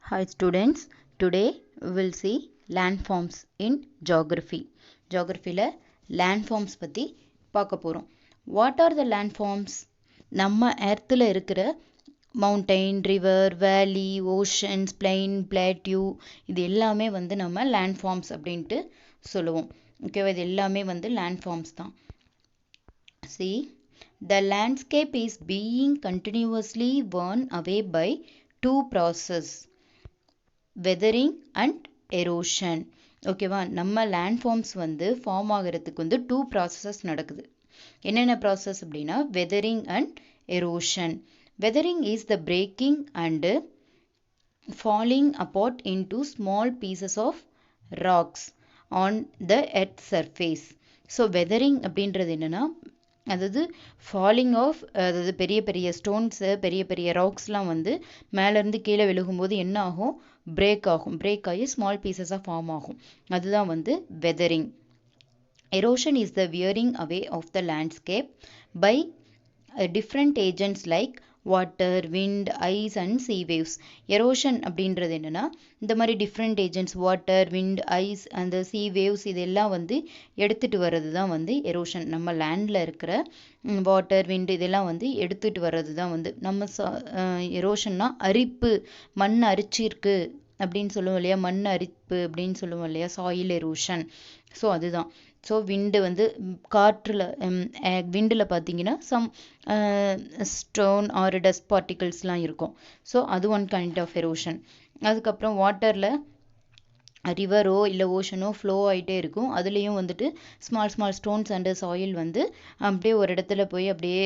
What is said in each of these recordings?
Hi students, today we will see landforms in geography. Geographyல landforms பத்தி பார்க்க போறோம். What are the landforms? நம்ம எர்த்தில் இருக்கிற mountain, river, valley, oceans, plain, plateau இது எல்லாமே வந்து நம்ம landforms அப்படின்ட்டு சொல்லுவோம். ஓகேவா, இது எல்லாமே வந்து landforms தான். See, the landscape is being continuously worn away by two processes. Weathering and erosion. ஓகேவா, நம்ம லேண்ட்ஃபார்ம்ஸ் வந்து ஃபார்ம் ஆகிறதுக்கு வந்து டூ ப்ராசஸஸ் நடக்குது. என்னென்ன ப்ராசஸ் அப்படின்னா weathering and erosion. Weathering is the breaking and falling apart into small pieces of rocks on the earth surface. So weathering அப்படின்றது என்னென்னா, அதாவது ஃபாலிங் ஆஃப், அதாவது பெரிய பெரிய ஸ்டோன்ஸு, பெரிய பெரிய ராக்ஸ்லாம் வந்து மேலேருந்து கீழே விழுகும்போது என்ன ஆகும், பிரேக் ஆகும். பிரேக் ஆகி ஸ்மால் பீசஸாக ஃபார்ம் ஆகும். அதுதான் வந்து weathering. Erosion is the wearing away of the landscape by different agents like water, wind, ice and sea waves. Erosion அப்படின்றது என்னென்னா, இந்த மாதிரி different agents water, wind, ice அந்த சீ வேவ்ஸ் இதெல்லாம் வந்து எடுத்துகிட்டு வர்றது தான் வந்து எரோஷன். நம்ம லேண்டில் இருக்கிற வாட்டர், விண்ட் இதெல்லாம் வந்து எடுத்துகிட்டு வர்றது தான் வந்து நம்ம எரோஷன்னா அரிப்பு, மண் அரிச்சிருக்கு அப்படின்னு சொல்லுவோம் இல்லையா, மண் அரிப்பு அப்படின்னு சொல்லுவோம் இல்லையா, சாயில் எரோஷன். ஸோ அதுதான். ஸோ விண்டு வந்து காற்றில், விண்டில் பார்த்தீங்கன்னா சம் ஸ்டோன் ஆர் டஸ்ட் பார்ட்டிகல்ஸ்லாம் இருக்கும். ஸோ அது ஒன் கைண்ட் ஆஃப் எரோஷன். அதுக்கப்புறம் வாட்டரில் ரிவரோ இல்லை ஓஷனோ ஃப்ளோ ஆகிட்டே இருக்கும். அதுலேயும் வந்துட்டு small small stones and soil வந்து அப்படியே ஒரு இடத்துல போய் அப்படியே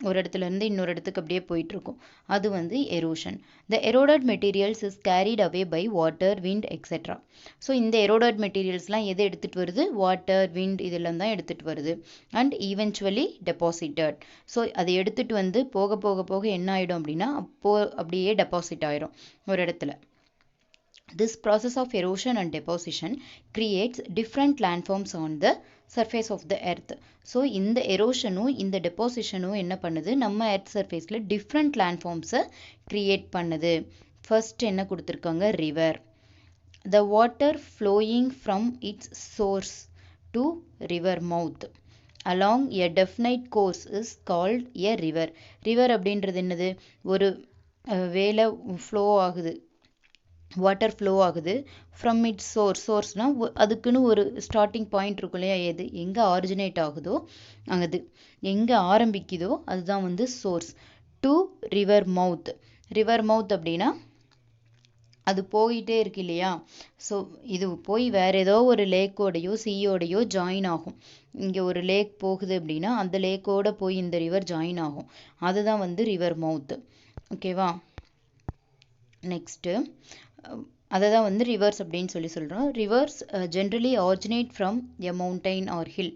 ஒரு இடத்துலேருந்து இன்னொரு இடத்துக்கு அப்படியே போயிட்டுருக்கும். அது வந்து erosion. The eroded materials is carried away by water, wind etcetera. So இந்த எரோடட் மெட்டீரியல்ஸ்லாம் எது எடுத்துகிட்டு வருது, வாட்டர், விண்ட் இதெல்லாம் தான் எடுத்துகிட்டு வருது. And eventually deposited. ஸோ அதை எடுத்துகிட்டு வந்து போக போக போக என்ன ஆகிடும் அப்படின்னா, அப்படியே டெபாசிட் ஆகிடும் ஒரு இடத்துல. This process of erosion and deposition creates different landforms on the surface of the earth. So இந்த எரோஷனும் இந்த டெபாசிஷனும் என்ன பண்ணுது, நம்ம எர்த் சர்ஃபேஸில் டிஃப்ரெண்ட் லேண்ட்ஃபார்ம்ஸை க்ரியேட் பண்ணுது. ஃபர்ஸ்ட் என்ன கொடுத்துருக்காங்க, river. The water flowing from its source to river mouth along a definite course is called a river. river அப்படின்றது என்னது, ஒரு வேலை ஃப்ளோ ஆகுது, வாட்டர் ஃப்ளோ ஆகுது. ஃப்ரம் இட்ஸ் சோர்ஸ்னால் அதுக்குன்னு ஒரு ஸ்டார்டிங் பாயிண்ட் இருக்கும் இல்லையா, எது எங்கே ஆரிஜினேட் ஆகுதோ அது எங்கே ஆரம்பிக்குதோ அதுதான் வந்து source. To river mouth. River mouth அப்படின்னா அது போயிட்டே இருக்கு இல்லையா, ஸோ இது போய் வேறு ஏதோ ஒரு லேக்கோடையோ சீயோடையோ ஜாயின் ஆகும். இங்கே ஒரு லேக் போகுது அப்படின்னா அந்த லேக்கோட போய் இந்த ரிவர் ஜாயின் ஆகும். அதுதான் வந்து ரிவர் மவுத். ஓகேவா, நெக்ஸ்ட்டு அதை தான் வந்து ரிவர்ஸ் அப்படின்னு சொல்கிறோம். Rivers generally originate from a mountain or hill.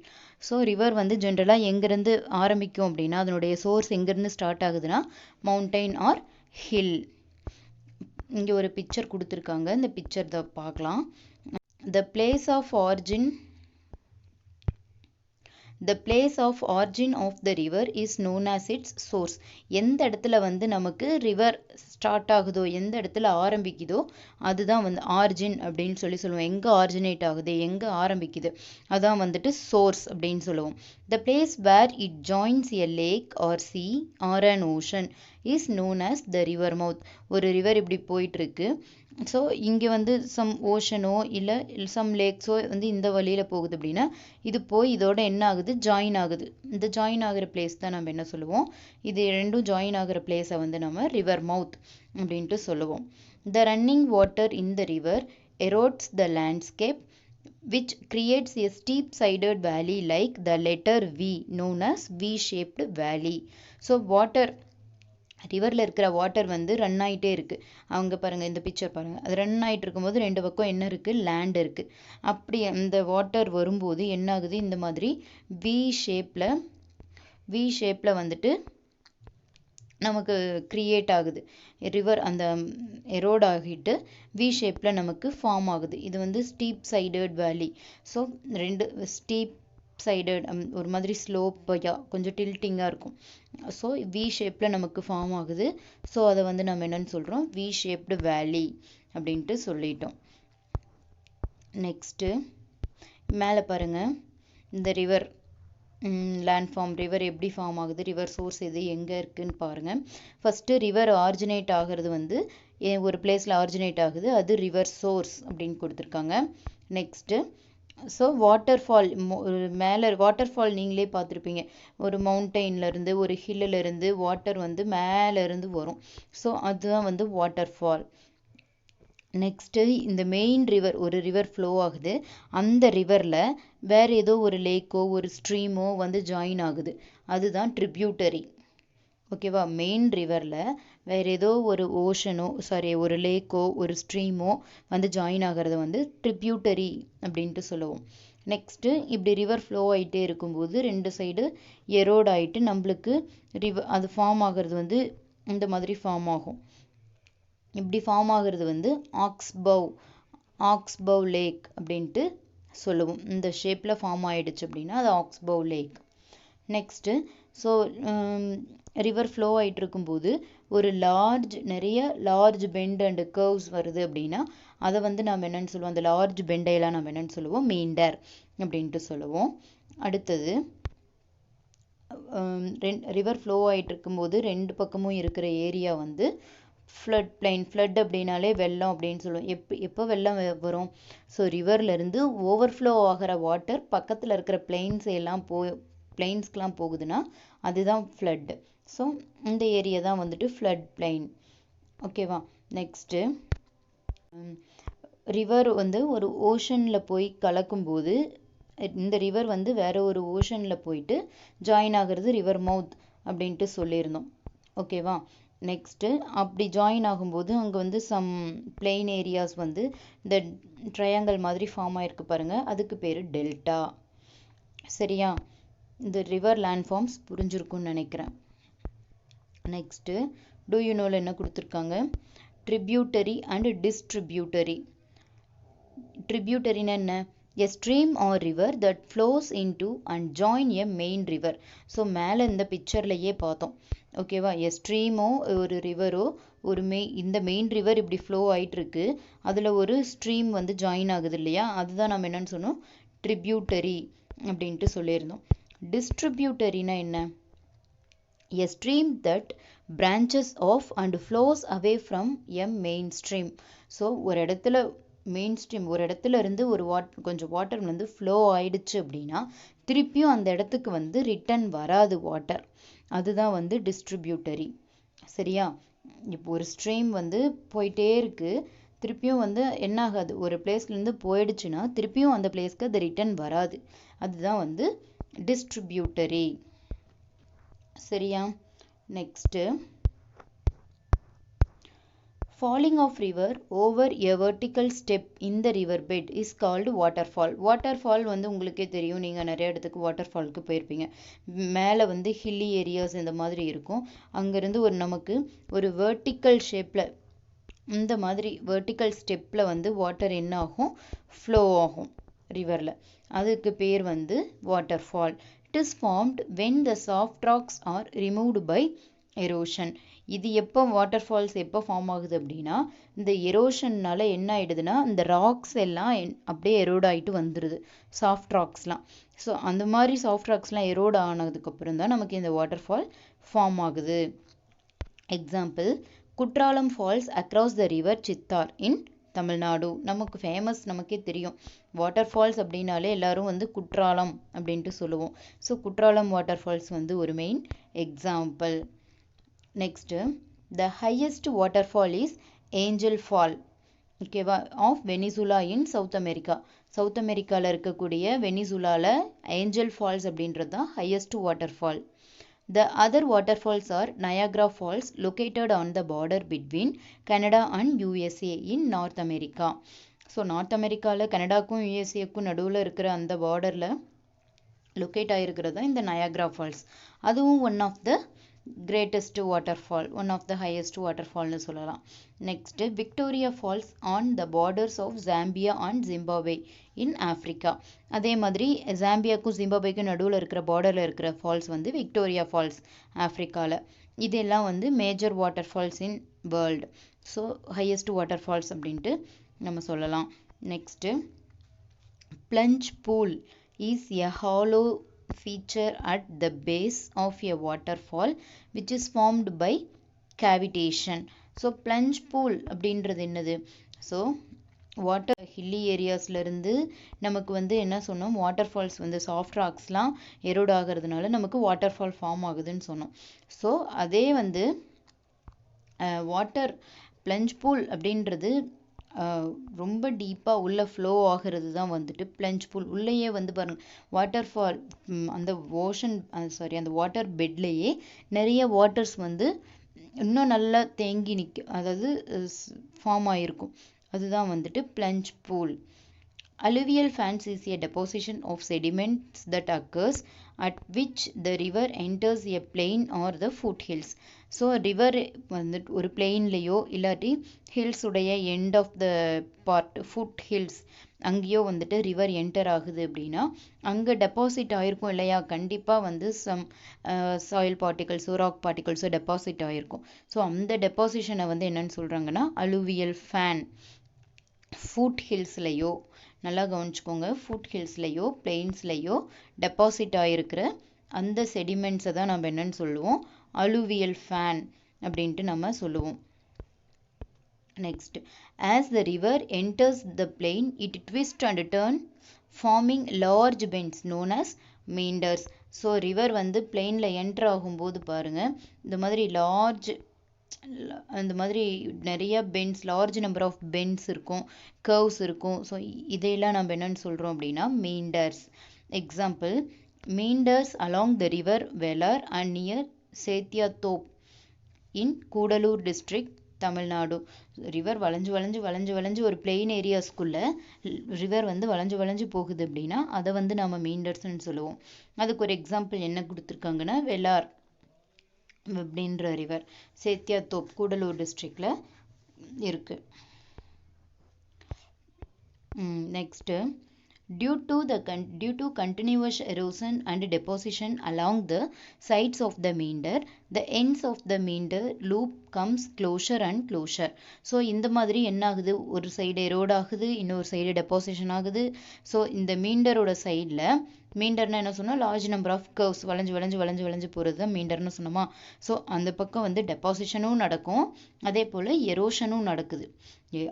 So river வந்து ஜென்ரலாக எங்கேருந்து ஆரம்பிக்கும் அப்படின்னா, அதனுடைய சோர்ஸ் எங்கேருந்து ஸ்டார்ட் ஆகுதுன்னா மவுண்டைன் ஆர் ஹில். இங்கே ஒரு பிக்சர் கொடுத்துருக்காங்க, இந்த பிக்சர் தான் பார்க்கலாம். The place of origin The place of origin of the river is known as its source. எந்த இடத்துல வந்து நமக்கு ரிவர் ஸ்டார்ட் ஆகுதோ, எந்த இடத்துல ஆரம்பிக்குதோ அதுதான் வந்து ஆரிஜின் அப்படின்னு சொல்லுவோம். எங்கே ஆரிஜினேட் ஆகுது, எங்கே ஆரம்பிக்குது அதான் வந்துட்டு சோர்ஸ் அப்படின்னு சொல்லுவோம். The place where it joins a lake or sea or an ocean is known as the river mouth. ஒரு ரிவர் இப்படி போயிட்டுருக்கு, ஸோ இங்கே வந்து சம் ஓஷனோ இல்லை சம் லேக்ஸோ வந்து இந்த வழியில் போகுது அப்படின்னா இது போய் இதோட என்ன ஆகுது, ஜாயின் ஆகுது. இந்த ஜாயின் ஆகிற பிளேஸ் தான் நம்ம என்ன சொல்லுவோம், இது ரெண்டும் ஜாயின் ஆகிற பிளேஸை வந்து நம்ம ரிவர் மவுத் அப்படின்ட்டு சொல்லுவோம். The running water in the river erodes the landscape which creates a steep-sided valley like the letter V known as V-shaped valley. So water, ரிவரில் இருக்கிற வாட்டர் வந்து ரன் ஆகிட்டே இருக்குது. அவங்க பாருங்கள், இந்த பிக்சர் பாருங்கள், அது ரன் ஆகிட்டு இருக்கும்போது ரெண்டு பக்கம் என்ன இருக்குது, லேண்ட் இருக்குது. அப்படி அந்த வாட்டர் வரும்போது என்ன ஆகுது, இந்த மாதிரி வி ஷேப்பில் வந்துட்டு நமக்கு க்ரியேட் ஆகுது. ரிவர் அந்த எரோட் ஆகிட்டு வி ஷேப்பில் நமக்கு ஃபார்ம் ஆகுது. இது வந்து ஸ்டீப் சைடட் வேலி. ஸோ ரெண்டு ஸ்டீப் சைடட் ஒரு மாதிரி ஸ்லோப்பையாக கொஞ்சம் டில்ட்டிங்காக இருக்கும். ஸோ வி ஷேப்பில் நமக்கு ஃபார்ம் ஆகுது. ஸோ அதை வந்து நம்ம என்னன்னு சொல்கிறோம், வி ஷேப்டு வேலி அப்படின்ட்டு சொல்லிட்டோம். நெக்ஸ்ட்டு மேலே பாருங்கள், இந்த ரிவர் லேண்ட்ஃபார்ம், ரிவர் எப்படி ஃபார்ம் ஆகுது, ரிவர் சோர்ஸ் எது எங்கே இருக்குதுன்னு பாருங்கள். ஃபஸ்ட்டு ரிவர் ஆரிஜினேட் ஆகிறது வந்து ஒரு பிளேஸில் ஆரிஜினேட் ஆகுது, அது ரிவர் சோர்ஸ் அப்படின்னு கொடுத்துருக்காங்க. நெக்ஸ்ட்டு ஸோ வாட்டர்ஃபால், மேலே வாட்டர்ஃபால் நீங்களே பார்த்துருப்பீங்க, ஒரு மவுண்டெயின்லேருந்து ஒரு ஹில்லிலேருந்து வாட்டர் வந்து மேலேருந்து வரும். ஸோ அதுதான் வந்து வாட்டர்ஃபால். நெக்ஸ்ட்டு இந்த மெயின் ரிவர், ஒரு ரிவர் ஃப்ளோ ஆகுது, அந்த ரிவரில் வேறு ஏதோ ஒரு லேக்கோ ஒரு ஸ்ட்ரீமோ வந்து ஜாயின் ஆகுது, அதுதான் ட்ரிபியூட்டரி. ஓகேவா, மெயின் ரிவரில் வேறு ஏதோ ஒரு ஓஷனோ ஒரு லேக்கோ ஒரு ஸ்ட்ரீமோ வந்து ஜாயின் ஆகிறத வந்து ட்ரிபியூட்டரி அப்படின்ட்டு சொல்லுவோம். நெக்ஸ்ட்டு இப்படி ரிவர் ஃப்ளோ ஆகிட்டே இருக்கும்போது ரெண்டு சைடு எரோட் ஆகிட்டு நம்மளுக்கு அது ஃபார்ம் ஆகிறது வந்து இந்த மாதிரி ஃபார்ம் ஆகும். இப்படி ஃபார்ம் ஆகிறது வந்து ஆக்ஸ்பவ் லேக் அப்படின்ட்டு சொல்லுவோம். இந்த ஷேப்பில் ஃபார்ம் ஆகிடுச்சு அப்படின்னா அது oxbow lake. Next so river flow ஆகிட்டு இருக்கும்போது ஒரு நிறைய லார்ஜ் பெண்ட் அண்ட் கர்வ்ஸ் வருது அப்படின்னா அதை வந்து நம்ம என்னென்னு சொல்லுவோம், அந்த லார்ஜ் பெண்டையெல்லாம் நம்ம என்னென்னு சொல்லுவோம், மீண்டர் அப்படின்ட்டு சொல்லுவோம். அடுத்தது ரிவர் ஃப்ளோ ஆகிட்டு இருக்கும்போது ரெண்டு பக்கமும் இருக்கிற ஏரியா வந்து ஃப்ளட் பிளைன். ஃப்ளட் அப்படின்னாலே வெள்ளம் அப்படின்னு சொல்லுவோம். எப்போ வெள்ளம் வரும், ஸோ ரிவர்லேருந்து ஓவர்ஃப்ளோ ஆகிற வாட்டர் பக்கத்தில் இருக்கிற பிளைன்ஸ்க்கெலாம் போகுதுன்னா அதுதான் ஃப்ளட். ஸோ இந்த ஏரியா தான் வந்துட்டு ஃப்ளட் பிளைன். ஓகேவா. நெக்ஸ்ட்டு ரிவர் வந்து ஒரு ஓஷனில் போய் கலக்கும்போது இந்த ரிவர் வந்து வேற ஒரு ஓஷனில் போயிட்டு ஜாயின் ஆகிறது ரிவர் மவுத் அப்படின்ட்டு சொல்லியிருந்தோம். ஓகேவா. நெக்ஸ்ட்டு அப்படி ஜாயின் ஆகும்போது அங்கே வந்து சம் பிளெயின் ஏரியாஸ் வந்து இந்த ட்ரையாங்கிள் மாதிரி ஃபார்ம் ஆகிருக்கு பாருங்கள், அதுக்கு பேர் டெல்டா. சரியா, இந்த ரிவர் லேண்ட்ஃபார்ம்ஸ் புரிஞ்சிருக்கும்னு நினைக்கிறேன். நெக்ஸ்ட்டு டூ யூ நோவில் என்ன கொடுத்துருக்காங்க, ட்ரிபியூட்டரி அண்ட் டிஸ்ட்ரிபியூட்டரி. ட்ரிபியூட்டரின்னா என்ன, a stream or river that flows into and join a main river. So மேலே இந்த பிக்சர்லையே பார்த்தோம். ஓகேவா, எ ஸ்ட்ரீமோ ஒரு ரிவரோ இந்த மெயின் ரிவர் இப்படி ஃப்ளோ ஆகிட்டு இருக்கு, அதில் ஒரு ஸ்ட்ரீம் வந்து ஜாயின் ஆகுது இல்லையா, அதுதான் நம்ம என்னன்னு சொன்னோம், ட்ரிபியூட்டரி அப்படின்ட்டு சொல்லியிருந்தோம். டிஸ்ட்ரிபியூட்டரினா என்ன, a stream that branches off and flows away from a main stream. So ஒரு இடத்துல மெயின் ஸ்ட்ரீம், ஒரு இடத்துல இருந்து கொஞ்சம் வாட்டர் வந்து ஃப்ளோ ஆயிடுச்சு அப்படின்னா திருப்பியும் அந்த இடத்துக்கு வந்து ரிட்டர்ன் வராது வாட்டர், அதுதான் வந்து டிஸ்ட்ரிபியூட்டரி. சரியா, இப்போ ஒரு ஸ்ட்ரீம் வந்து போயிட்டே இருக்கு, திருப்பியும் வந்து என்ன ஆகாது, ஒரு பிளேஸ்லேருந்து போயிடுச்சுன்னா திருப்பியும் அந்த பிளேஸ்க்கு அது ரிட்டர்ன் வராது, அதுதான் வந்து டிஸ்ட்ரிபியூட்டரி. சரியா. Next falling of river over a vertical step in the river bed is called waterfall. waterfall வந்து உங்களுக்கே தெரியும், நீங்கள் நிறைய இடத்துக்கு வாட்டர்ஃபாலுக்கு போயிருப்பீங்க. மேலே வந்து ஹில்லி ஏரியாஸ் இந்த மாதிரி இருக்கும், அங்கேருந்து நமக்கு ஒரு வெர்டிக்கல் ஷேப்பில் இந்த மாதிரி வெர்டிக்கல் ஸ்டெப்பில் வந்து வாட்டர் என்ன ஆகும், ஃப்ளோ ஆகும் ரிவரில், அதுக்கு பேர் வந்து waterfall. It is formed when the soft rocks are removed by erosion. இது எப்போ வாட்டர்ஃபால்ஸ் எப்போ ஃபார்ம் ஆகுது அப்படின்னா இந்த எரோஷன்னால என்ன ஆயிடுதுன்னா இந்த ராக்ஸ் எல்லாம் அப்படியே எரோட் ஆகிட்டு வந்துடுது, சாஃப்ட் ராக்ஸ்லாம். ஸோ அந்த மாதிரி சாஃப்ட் ராக்ஸ்லாம் எரோட் ஆனதுக்கப்புறம் தான் நமக்கு இந்த வாட்டர்ஃபால் ஃபார்ம் ஆகுது. Example, Courtallam falls across the river Chittar in Tamil Nadu. நமக்கு ஃபேமஸ், நமக்கே தெரியும் வாட்டர்ஃபால்ஸ் அப்படின்னாலே எல்லாரும் வந்து குற்றாலம் அப்படின்ட்டு சொல்லுவோம். ஸோ குற்றாலம் வாட்டர்ஃபால்ஸ் வந்து ஒரு main example. Next the highest waterfall is Angel fall. ஓகேவா, of Venezuela in South America. South அமெரிக்காவில் இருக்கக்கூடிய வெனிசுலாவில் ஏஞ்சல் ஃபால்ஸ் அப்படின்றது தான் highest waterfall. The other waterfalls are Niagara Falls, located on the border between Canada and USA in North America. So north அமெரிக்காவில் கனடாக்கும் யூஎஸ்ஏக்கும் நடுவில் இருக்கிற அந்த பார்டரில் லொக்கேட் ஆகிருக்கிறது தான் இந்த நயாக்ரா ஃபால்ஸ். அதுவும் one of the greatest waterfall, one of the highest வாட்டர்ஃபால்னு சொல்லலாம். Next Victoria falls on the borders of Zambia and Zimbabwe in Africa. அதே மாதிரி ஜாம்பியாக்கும் ஜிம்பாப்வேக்கும் நடுவில் இருக்கிற பார்டரில் இருக்கிற ஃபால்ஸ் வந்து விக்டோரியா ஃபால்ஸ் ஆஃப்ரிக்காவில். இதெல்லாம் வந்து major water falls in world. So highest water falls அப்படின்ட்டு நம்ம சொல்லலாம். Next plunge pool is a hollow feature at the base of a waterfall which is formed by cavitation. So plunge pool அப்படின்றது என்னது? So water hilly ஏரியாஸ்லேருந்து நமக்கு வந்து என்ன சொன்னோம், water falls வந்து சாஃப்ட் ராக்ஸ்லாம் எரோட் ஆகிறதுனால நமக்கு வாட்டர் ஃபால் ஃபார்ம் ஆகுதுன்னு சொன்னோம். ஸோ அதே வந்து வாட்டர் plunge pool அப்படின்றது ரொம்ப டீப்பாக உள்ள ஃப்ளோ ஆகிறது தான் வந்துட்டு plunge pool. உள்ளேயே வந்து பாருங்கள் வாட்டர் ஃபால், அந்த ஓஷன் அந்த வாட்டர் பெட்லேயே நிறைய வாட்டர்ஸ் வந்து இன்னும் நல்லா தேங்கி நிற்கும், அதாவது ஃபார்ம் ஆகிருக்கும். அதுதான் வந்துட்டு plunge pool. Alluvial fans is a deposition of sediments that occurs at which the river enters a plain or the foothills. So river வந்து ஒரு பிளெயின்லேயோ இல்லாட்டி ஹில்ஸ் உடைய end of the part foot hills அங்கேயோ வந்துட்டு ரிவர் என்டர் ஆகுது அப்படின்னா அங்கே டெபாசிட் ஆகிருக்கும் இல்லையா, கண்டிப்பாக வந்து சம் சாயில் பார்ட்டிகல்ஸோ ராக் பார்ட்டிகல்ஸோ டெபாசிட் ஆகிருக்கும். ஸோ அந்த டெபாசிஷனை வந்து என்னன்னு சொல்கிறாங்கன்னா அலுவியல் ஃபேன். ஃபுட் ஹில்ஸ்லையோ, நல்லா கவனிச்சுக்கோங்க, ஃபுட் ஹில்ஸ்லையோ பிளெயின்ஸ்லையோ டெபாசிட் ஆகிருக்கிற அந்த செடிமெண்ட்ஸை தான் நம்ம என்னன்னு சொல்லுவோம், அலுவியல் ஃபேன் அப்படின்ட்டு நம்ம சொல்லுவோம். Next, as the river enters the plain it twist and turn forming large bends known as meanders. So river வந்து பிளெயினில் என்டர் ஆகும்போது பாருங்கள் இந்த மாதிரி அந்த மாதிரி நிறைய bends, large number of bends இருக்கும், கர்வ்ஸ் இருக்கும். ஸோ இதையெல்லாம் நம்ம என்னன்னு சொல்கிறோம் அப்படின்னா meanders. Example, meanders along the river Vellar and near Sethiathope in Cuddalore district, Tamil Nadu. ரிவர் வளைஞ்சு வளைஞ்சு வளைஞ்சு வளைஞ்சு ஒரு பிளெயின் ஏரியாஸ்குள்ளே ரிவர் வந்து வளைஞ்சு வளைஞ்சு போகுது அப்படின்னா அதை வந்து நம்ம மீண்டர்ஸ்ன்னு சொல்லுவோம். அதுக்கு ஒரு எக்ஸாம்பிள் என்ன கொடுத்துருக்காங்கன்னா வெலார் அப்படின்ற ரிவர் சேத்தியாத்தோப் கூடலூர் டிஸ்ட்ரிக்டில் இருக்குது. Next, due to continuous erosion and deposition along the sides of the meander, the ends of the meander loop comes closer and closer. So இந்த மாதிரி என்ன ஆகுது, ஒரு சைடு எரோட் ஆகுது, இன்னொரு சைடு டெபாசிஷன் ஆகுது. ஸோ இந்த மீண்டரோட சைடில், மீண்டர்னா என்ன சொன்னால் லார்ஜ் நம்பர் ஆஃப் கர்வ்ஸ் வளைஞ்சு வளைஞ்சு வளைஞ்சு வளைஞ்சு போகிறது தான் மீண்டர்னு சொன்னோமா. ஸோ அந்த பக்கம் வந்து டெபாசிஷனும் நடக்கும், அதே போல் எரோஷனும் நடக்குது.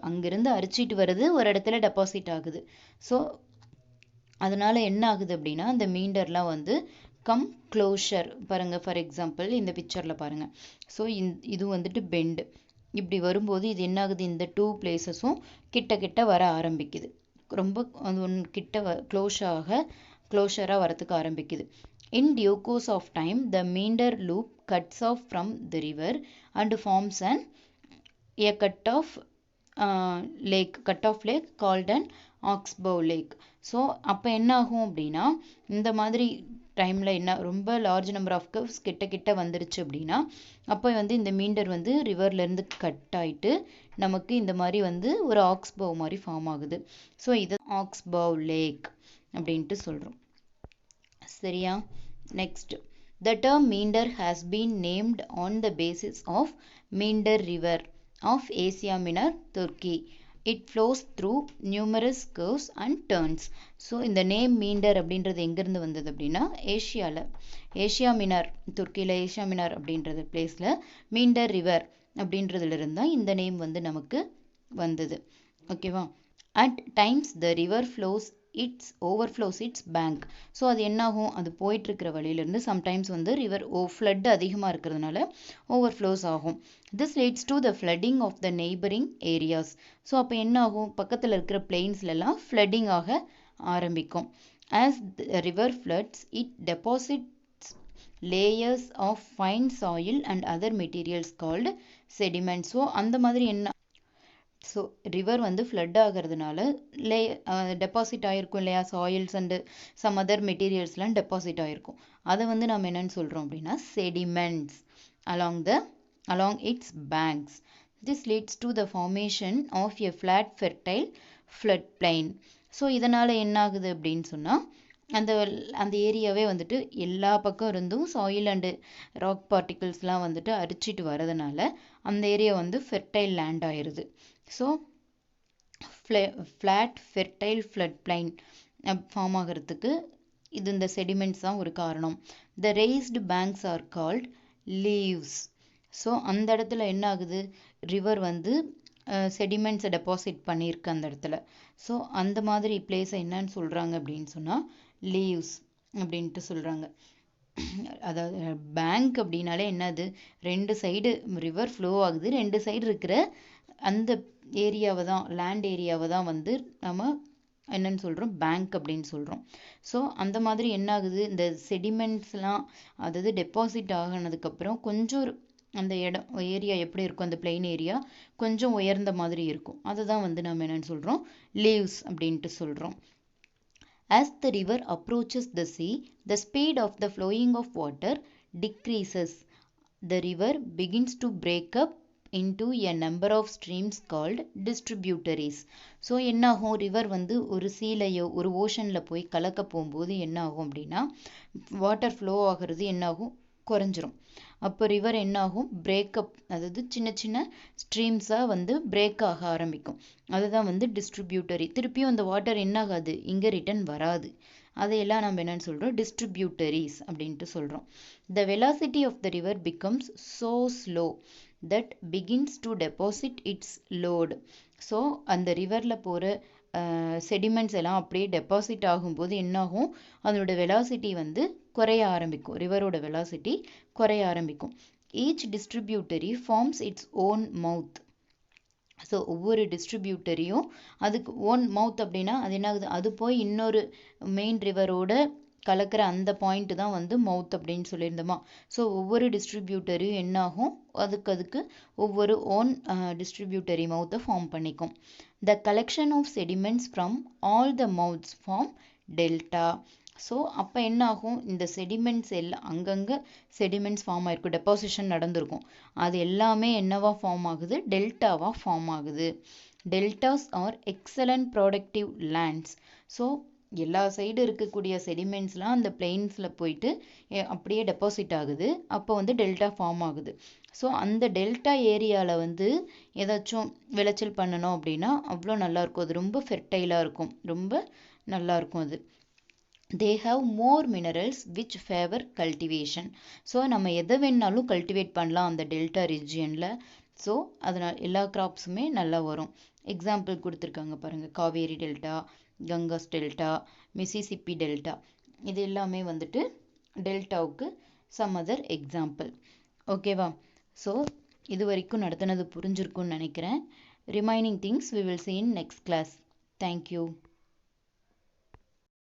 அங்கேருந்து அரிச்சிட்டு வருது, ஒரு இடத்துல டெபாசிட் ஆகுது. ஸோ அதனால என்ன ஆகுது அப்படின்னா அந்த மீண்டர்லாம் வந்து கம் க்ளோஷர். பாருங்கள், ஃபார் எக்ஸாம்பிள் இந்த பிக்சரில் பாருங்கள். ஸோ இது வந்துட்டு பெண்டு, இப்படி வரும்போது இது என்ன ஆகுது, இந்த டூ பிளேசஸும் கிட்ட கிட்ட வர ஆரம்பிக்குது, ரொம்ப அது ஒன்று கிட்ட க்ளோஷராக வரத்துக்கு ஆரம்பிக்குது. In due course of time the meander loop cuts off from the river and forms and a cut off lake called and oxbow lake. So அப்போ என்ன ஆகும் அப்படின்னா இந்த மாதிரி டைமில் என்ன ரொம்ப லார்ஜ் நம்பர் ஆஃப் கர்வ்ஸ் கிட்ட கிட்ட வந்துருச்சு அப்படின்னா அப்போ வந்து இந்த மீண்டர் வந்து ரிவர்லேருந்து கட் ஆகிட்டு நமக்கு இந்த மாதிரி வந்து ஒரு ஆக்ஸ்பவ் மாதிரி ஃபார்ம் ஆகுது. ஸோ இது ஆக்ஸ்பவ் லேக் அப்படின்ட்டு சொல்கிறோம். சரியா? Next, the term meander has been named on the basis of meander river of Asia Minor, Turkey. It flows through numerous curves and turns. So இந்த நேம் மீண்டர் அப்படின்றது எங்கேருந்து வந்தது அப்படின்னா ஏஷியா மினார், துர்க்கியில் ஏஷியா மினார் அப்படின்றது பிளேஸில் மீண்டர் river அப்படின்றதுலேருந்து தான் இந்த நேம் வந்து நமக்கு வந்தது. ஓகேவா? At times the river flows overflows its bank. So அது என்னாகும், அது போயிட்டுருக்கிற வழியிலேருந்து சம்டைம்ஸ் வந்து ரிவர் ஃப்ளட் அதிகமாக இருக்கிறதுனால ஓவர்ஃப்ளோஸ் ஆகும். This leads to the flooding of the neighbouring areas. So அப்போ என்ன ஆகும், பக்கத்தில் இருக்கிற பிளெயின்ஸ்லாம் ஃப்ளட்டிங் ஆக ஆரம்பிக்கும். As the river floods it deposits layers of fine soil and other materials called sediment. So அந்த மாதிரி என்ன, ஸோ ரிவர் வந்து ஃப்ளட் ஆகிறதுனால டெபாசிட் ஆகிருக்கும் இல்லையா, சாயில்ஸ் அண்டு சம் அதர் மெட்டீரியல்ஸ்லாம் டெபாசிட் ஆகிருக்கும். அதை வந்து நம்ம என்னென்னு சொல்கிறோம் அப்படின்னா sediments along its banks. This leads to the formation of a flat fertile floodplain. So இதனால் என்ன ஆகுது அப்படின்னு சொன்னால் அந்த அந்த ஏரியாவே வந்துட்டு எல்லா பக்கம் இருந்தும் சாயில் அண்டு ராக் பார்ட்டிகிள்ஸ்லாம் வந்துட்டு அரிச்சிட்டு வரதுனால அந்த ஏரியா வந்து ஃபெர்டைல் லேண்ட் ஆயிடுது. So flat fertile flood plain form ஆகிறதுக்கு இது இந்த செடிமெண்ட்ஸ் தான் ஒரு காரணம். The raised banks are called levees. So அந்த இடத்துல என்ன ஆகுது, ரிவர் வந்து செடிமெண்ட்ஸை டெபாசிட் பண்ணியிருக்கு அந்த இடத்துல. ஸோ அந்த மாதிரி பிளேஸை என்னன்னு சொல்கிறாங்க அப்படின்னு சொன்னால் லீவ்ஸ் அப்படின்ட்டு சொல்கிறாங்க. அதாவது பேங்க் அப்படின்னாலே என்னது, ரெண்டு சைடு ரிவர் ஃப்ளோ ஆகுது, ரெண்டு சைடு இருக்கிற அந்த ஏரியாவை தான், லேண்ட் ஏரியாவை தான் வந்து நம்ம என்னன்னு சொல்கிறோம், பேங்க் அப்படின்னு சொல்கிறோம். ஸோ அந்த மாதிரி என்ன ஆகுது, இந்த செடிமெண்ட்ஸ்லாம் அதாவது டெபாசிட் ஆகினதுக்கப்புறம் கொஞ்சம் அந்த இடம் ஏரியா எப்படி இருக்கும், அந்த பிளெயின் ஏரியா கொஞ்சம் உயர்ந்த மாதிரி இருக்கும். அதுதான் வந்து நம்ம என்னன்னு சொல்கிறோம், லீவ்ஸ் அப்படின்ட்டு சொல்கிறோம். As the river approaches the sea, the speed of the flowing of water decreases. The river begins to break up into a number of streams called distributaries. So என்னாகும், ரிவர் வந்து ஒரு சீலையோ ஒரு ஓஷனில் போய் கலக்க போகும்போது என்ன ஆகும் அப்படின்னா வாட்டர் ஃப்ளோ ஆகிறது என்னாகும், குறைஞ்சிரும். அப்போ ரிவர் என்னாகும், பிரேக்கப், அதாவது சின்ன சின்ன ஸ்ட்ரீம்ஸாக வந்து பிரேக் ஆக ஆரம்பிக்கும். அதுதான் வந்து டிஸ்ட்ரிபியூட்டரி. திருப்பியும் அந்த வாட்டர் என்ன ஆகாது, இங்கே ரிட்டர்ன் வராது. அதையெல்லாம் நம்ம என்னன்னு சொல்கிறோம், டிஸ்ட்ரிபியூட்டரிஸ் அப்படின்ட்டு சொல்கிறோம். The velocity of the river becomes so slow that begins to deposit its load. So அந்த ரிவரில் போகிற செடிமெண்ட்ஸ் எல்லாம் அப்படியே டெபாசிட் ஆகும்போது என்னாகும், அதனோட வெலாசிட்டி வந்து குறைய ஆரம்பிக்கும், ரிவரோட வெலாசிட்டி குறைய ஆரம்பிக்கும். ஈச் டிஸ்ட்ரிபியூட்டரி ஃபார்ம்ஸ் இட்ஸ் ஓன் மவுத். ஸோ ஒவ்வொரு டிஸ்ட்ரிபியூட்டரியும் அதுக்கு ஓன் மவுத் அப்படின்னா அது என்ன ஆகுது, அது போய் இன்னொரு மெயின் ரிவரோட கலக்கிற அந்த பாயிண்ட் தான் வந்து மவுத் அப்படின்னு சொல்லியிருந்தோமா. ஸோ ஒவ்வொரு டிஸ்ட்ரிபியூட்டரியும் என்னாகும், அதுக்கு ஒவ்வொரு ஓன் டிஸ்ட்ரிபியூட்டரி மவுத்தை ஃபார்ம் பண்ணிக்கும். The collection of sediments from all the mouths form delta. So அப்போ என்ன ஆகும், இந்த செடிமெண்ட்ஸ் எல்லாம் அங்கங்கே செடிமெண்ட்ஸ் ஃபார்ம் ஆகிருக்கும், டெபாசிஷன் நடந்திருக்கும், அது எல்லாமே என்னவா ஃபார்ம் ஆகுது, டெல்டாவாக ஃபார்ம் ஆகுது. Deltas R excellent productive lands. So எல்லா சைடு இருக்கக்கூடிய செடிமெண்ட்ஸ்லாம் அந்த பிளெயின்ஸில் போயிட்டு அப்படியே டெபாசிட் ஆகுது, அப்போ வந்து டெல்டா ஃபார்ம் ஆகுது. ஸோ அந்த டெல்டா ஏரியாவில் வந்து ஏதாச்சும் விளைச்சல் பண்ணணும் அப்படின்னா அவ்வளோ நல்லாயிருக்கும், அது ரொம்ப ஃபெர்டைலாக இருக்கும், ரொம்ப நல்லாயிருக்கும் அது. they have more minerals which favor cultivation. So நம்ம எதை வேணாலும் கல்டிவேட் பண்ணலாம் அந்த டெல்டா ரீஜியனில். ஸோ அதனால் எல்லா கிராப்ஸுமே நல்லா வரும். எக்ஸாம்பிள் கொடுத்துருக்காங்க பாருங்கள், Kaveri delta, Gangas delta, Mississippi delta, இது எல்லாமே வந்துட்டு டெல்டாவுக்கு சம் அதர் எக்ஸாம்பிள். ஓகேவா? ஸோ இது வரைக்கும் நடத்தினது புரிஞ்சிருக்குன்னு நினைக்கிறேன். Remaining things we will see in next class. Thank you.